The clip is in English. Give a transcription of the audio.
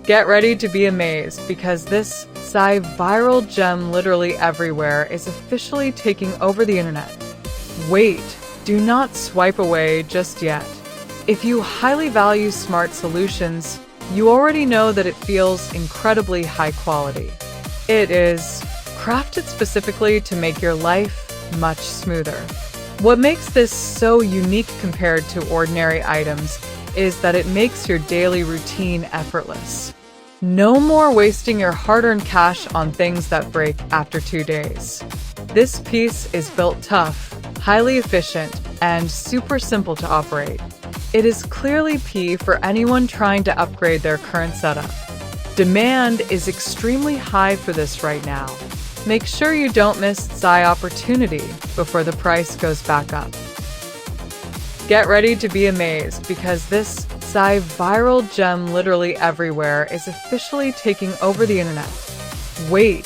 Get ready to be amazed because this viral gem literally everywhere is officially taking over the internet. Wait, do not swipe away just yet. If you highly value smart solutions, you already know that it feels incredibly high quality. It is crafted specifically to make your life much smoother. What makes this so unique compared to ordinary items is that it makes your daily routine effortless. No more wasting your hard-earned cash on things that break after 2 days. This piece is built tough, highly efficient, and super simple to operate. It is clearly P for anyone trying to upgrade their current setup. Demand is extremely high for this right now. Make sure you don't miss this opportunity before the price goes back up. Get ready to be amazed because this viral gem literally everywhere is officially taking over the internet. Wait,